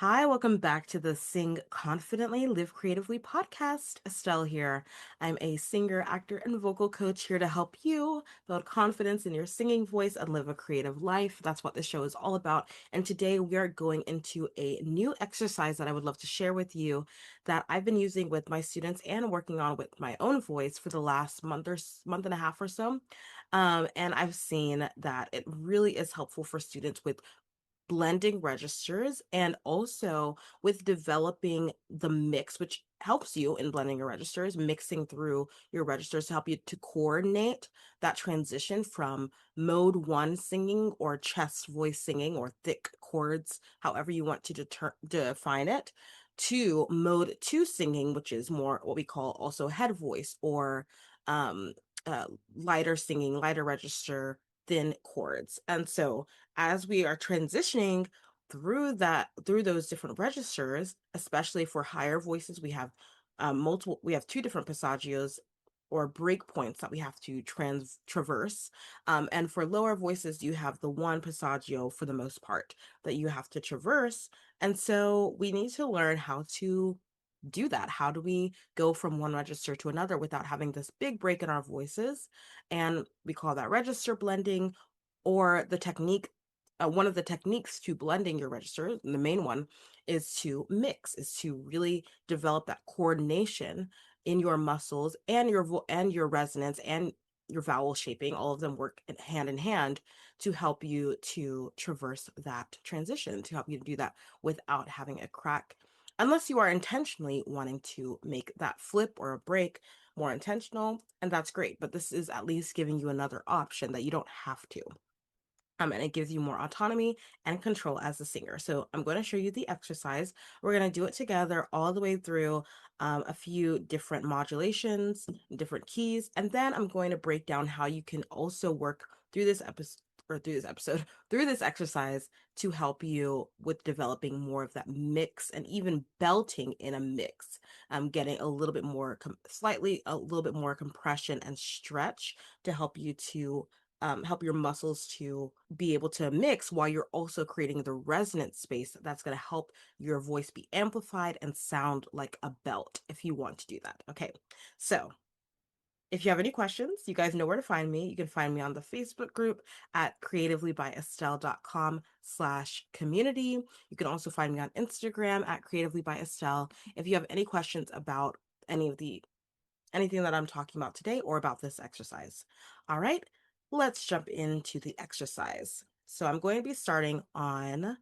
Hi, welcome back to the Sing Confidently, Live Creatively podcast. Estelle here. I'm a singer, actor, and vocal coach here to help you build confidence in your singing voice and live a creative life. That's what this show is all about. And today we are going into a new exercise that I would love to share with you that I've been using with my students and working on with my own voice for the last month and a half or so. And I've seen that it really is helpful for students with blending registers and also with developing the mix, which helps you in blending your registers, mixing through your registers to help you to coordinate that transition from mode one singing or chest voice singing or thick chords, however you want to define it, to mode two singing, which is more what we call also head voice or um, uh, lighter singing, lighter register, thin chords. And so as we are transitioning through those different registers, especially for higher voices, we have we have two different passagios or breakpoints that we have to traverse. And for lower voices, you have the one passagio for the most part that you have to traverse. And so we need to learn how to do that. How do we go from one register to another without having this big break in our voices? And we call that register blending, or the technique. One of the techniques to blending your register, the main one, is to mix, is to really develop that coordination in your muscles and and your resonance and your vowel shaping. All of them work hand in hand to help you to traverse that transition, to help you to do that without having a crack, unless you are intentionally wanting to make that flip or a break more intentional, and that's great. But this is at least giving you another option that you don't have to. And it gives you more autonomy and control as a singer. So I'm going to show you the exercise. We're going to do it together all the way through a few different modulations, different keys, and then I'm going to break down how you can also work through this episode through this exercise to help you with developing more of that mix and even belting in a mix, getting a little bit more slightly a little bit more compression and stretch to help you to help your muscles to be able to mix while you're also creating the resonance space that's going to help your voice be amplified and sound like a belt if you want to do that. Okay, so if you have any questions, you guys know where to find me. You can find me on the Facebook group at creativelybyestelle.com/community. You can also find me on Instagram at creativelybyestelle. If you have any questions about any of the anything that I'm talking about today or about this exercise. All right, let's jump into the exercise. So I'm going to start on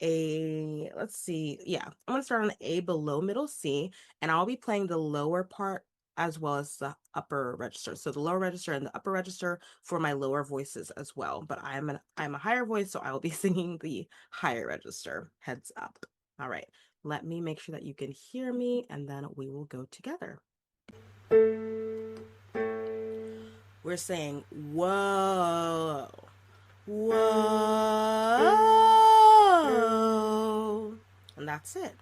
A, let's see. Yeah, I'm going to start on A below middle C, and I'll be playing the lower part as well as the upper register. So the lower register and the upper register for my lower voices as well. But I'm a higher voice, so I will be singing the higher register. Heads up. All right. Let me make sure that you can hear me, and then we will go together. We're saying whoa, whoa, and that's it.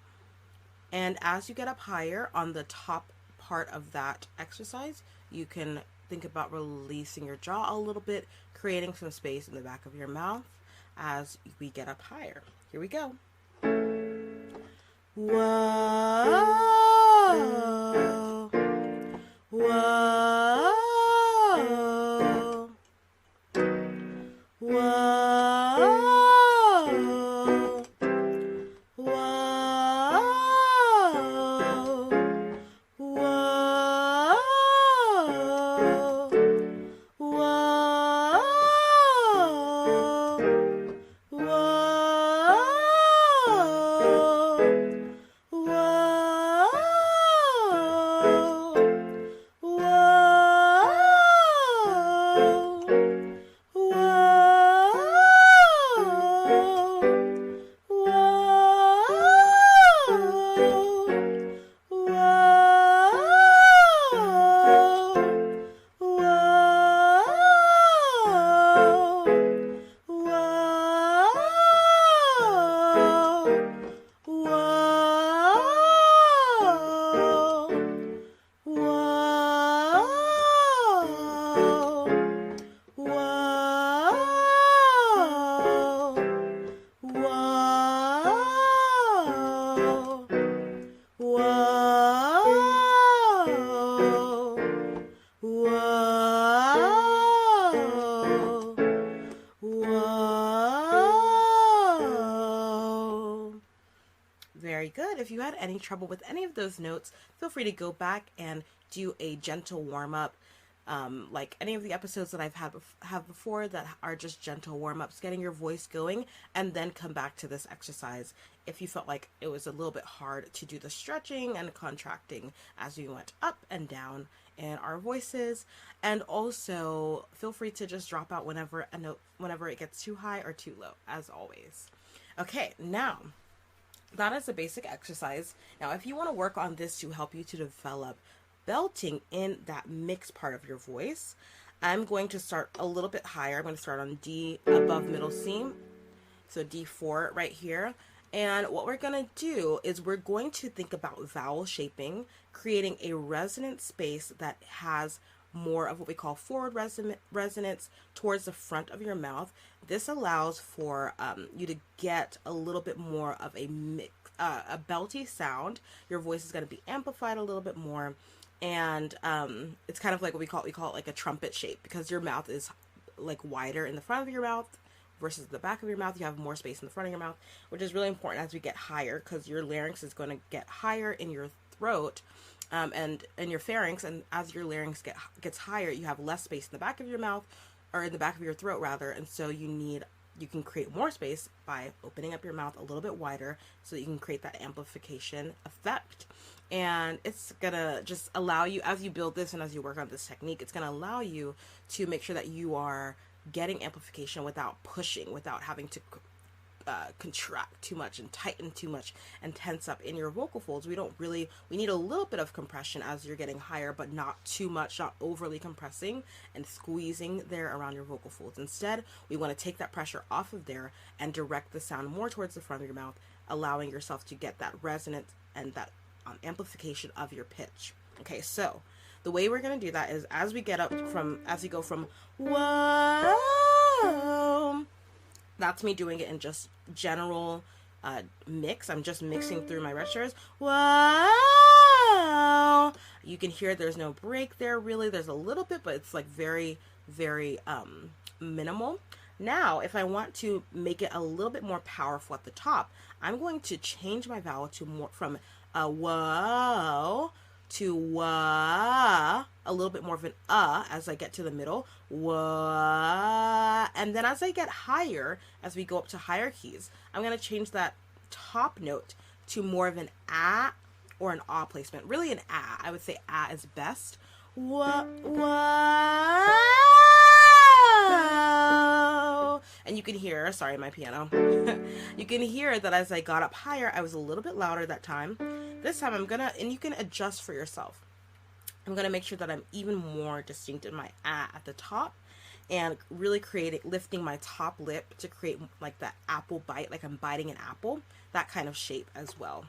And as you get up higher on the top part of that exercise, you can think about releasing your jaw a little bit, creating some space in the back of your mouth as we get up higher. Here we go. Whoa, whoa, whoa, whoa, whoa, whoa, whoa, whoa. Very good. If you had any trouble with any of those notes, feel free to go back and do a gentle warm up. Like any of the episodes that I've have before that are just gentle warm ups, getting your voice going, and then come back to this exercise if you felt like it was a little bit hard to do the stretching and contracting as we went up and down in our voices. And also feel free to just drop out whenever it gets too high or too low, as always. Okay, now that is a basic exercise. Now, if you want to work on this to help you to develop belting in that mixed part of your voice, I'm going to start a little bit higher. I'm going to start on D above middle C, so D4 right here. And what we're going to do is we're going to think about vowel shaping, creating a resonant space that has more of what we call forward resonance towards the front of your mouth. This allows for you to get a little bit more of a belty sound. Your voice is going to be amplified a little bit more, and it's kind of like what we call it like a trumpet shape, because your mouth is like wider in the front of your mouth versus the back of your mouth. You have more space in the front of your mouth, which is really important as we get higher, because your larynx is going to get higher in your throat. And in your pharynx, and as your larynx gets higher, you have less space in the back of your mouth, or in the back of your throat rather, and so you can create more space by opening up your mouth a little bit wider so that you can create that amplification effect. And it's gonna just allow you, as you build this and as you work on this technique, it's gonna allow you to make sure that you are getting amplification without pushing, without having to contract too much and tighten too much and tense up in your vocal folds. We need a little bit of compression as you're getting higher, but not too much, not overly compressing and squeezing there around your vocal folds. Instead, we want to take that pressure off of there and direct the sound more towards the front of your mouth, allowing yourself to get that resonance and that amplification of your pitch. Okay, so the way we're going to do that is as we go from whoa, that's me doing it in just general mix. I'm just mixing through my registers. Wow. You can hear there's no break there, really. There's a little bit, but it's like very, very minimal. Now, if I want to make it a little bit more powerful at the top, I'm going to change my vowel to more from whoa to wah, a little bit more of an as I get to the middle, wah, and then as I get higher, as we go up to higher keys, I'm going to change that top note to more of an or an placement. Really an I would say is best. Wah, wah. And you can hear, sorry, my piano. You can hear that as I got up higher, I was a little bit louder that time. This time and you can adjust for yourself. I'm gonna make sure that I'm even more distinct in my at the top, and really lifting my top lip to create like that apple bite, like I'm biting an apple, that kind of shape as well.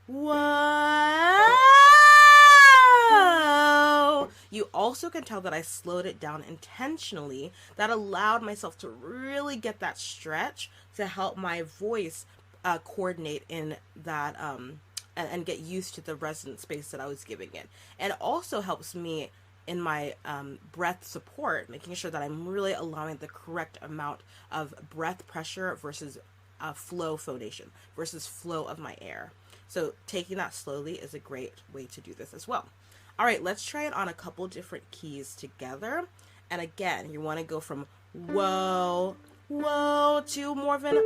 Whoa! You also can tell that I slowed it down intentionally. That allowed myself to really get that stretch to help my voice coordinate in that and get used to the resonant space that I was giving it. And it also helps me in my breath support, making sure that I'm really allowing the correct amount of breath pressure versus flow phonation versus flow of my air. So taking that slowly is a great way to do this as well. All right, let's try it on a couple different keys together. And again, you want to go from whoa, whoa to more of an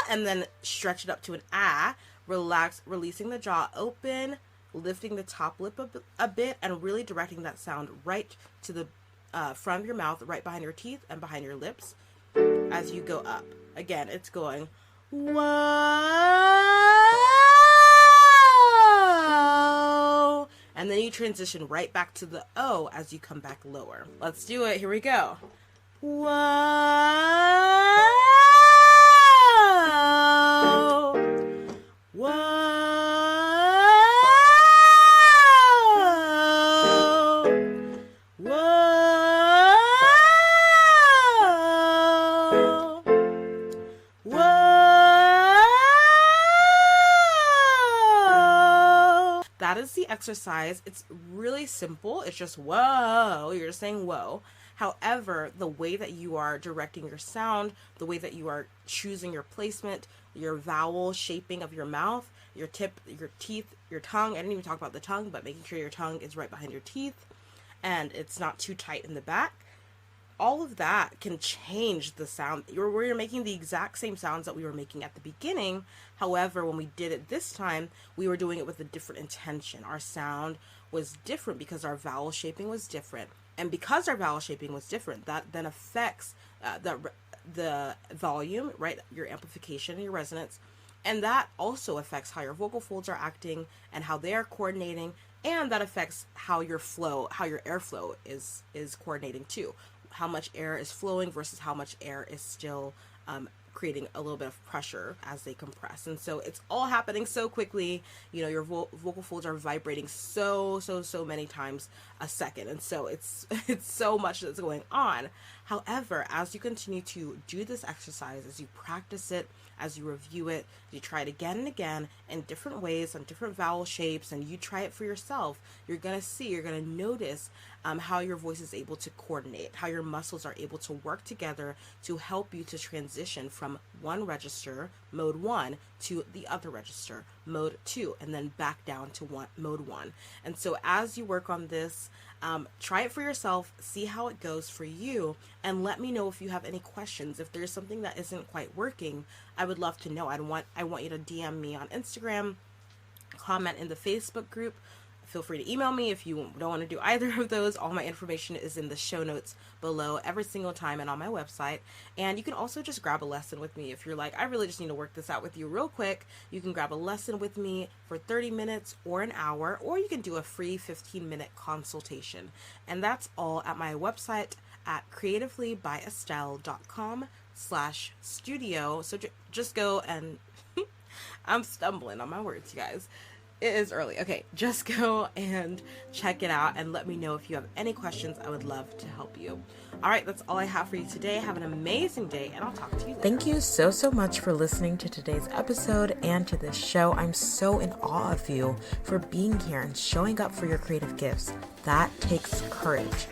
and then stretch it up to an relax, releasing the jaw open, lifting the top lip a bit, and really directing that sound right to the front of your mouth, right behind your teeth and behind your lips as you go up. Again, it's going whoa, and then you transition right back to the O as you come back lower. Let's do it. Here we go. Whoa. is the exercise. It's really simple. It's just whoa. You're just saying whoa. However, the way that you are directing your sound, the way that you are choosing your placement, your vowel shaping of your mouth, your tip, your teeth, your tongue. I didn't even talk about the tongue, but making sure your tongue is right behind your teeth and it's not too tight in the back. All of that can change the sound. We're making the exact same sounds that we were making at the beginning. However, when we did it this time, we were doing it with a different intention. Our sound was different because our vowel shaping was different. And because our vowel shaping was different, that then affects the volume, right? Your amplification and your resonance. And that also affects how your vocal folds are acting and how they are coordinating. And that affects how your flow, how your airflow is coordinating too. How much air is flowing versus how much air is still creating a little bit of pressure as they compress. And so it's all happening so quickly. You know, your vocal folds are vibrating so many times a second. And so it's so much that's going on. However, as you continue to do this exercise, as you practice it, as you review it, you try it again and again in different ways, on different vowel shapes, and you try it for yourself, you're going to notice how your voice is able to coordinate, how your muscles are able to work together to help you to transition from one register, mode 1, to the other register, mode 2, and then back down to mode 1. And so as you work on this, try it for yourself, see how it goes for you, and let me know if you have any questions. If there's something that isn't quite working, I would love to know. I want you to DM me on Instagram, comment in the Facebook group. Feel free to email me if you don't want to do either of those. All my information is in the show notes below every single time and on my website. And you can also just grab a lesson with me if you're like, I really just need to work this out with you real quick. You can grab a lesson with me for 30 minutes or an hour, or you can do a free 15-minute consultation. And that's all at my website at creativelybyestelle.com/studio. So just go and I'm stumbling on my words, you guys. It is early. Okay, just go and check it out and let me know if you have any questions. I would love to help you. All right, that's all I have for you today. Have an amazing day, and I'll talk to you later. Thank you so much for listening to today's episode and to this show. I'm so in awe of you for being here and showing up for your creative gifts. That takes courage.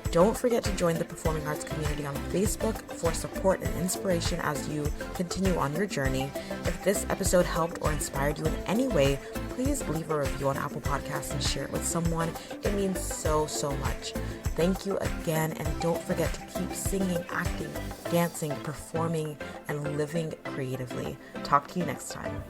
Don't forget to join the Performing Arts community on Facebook for support and inspiration as you continue on your journey. If this episode helped or inspired you in any way, please leave a review on Apple Podcasts and share it with someone. It means so much. Thank you again, and don't forget to keep singing, acting, dancing, performing, and living creatively. Talk to you next time.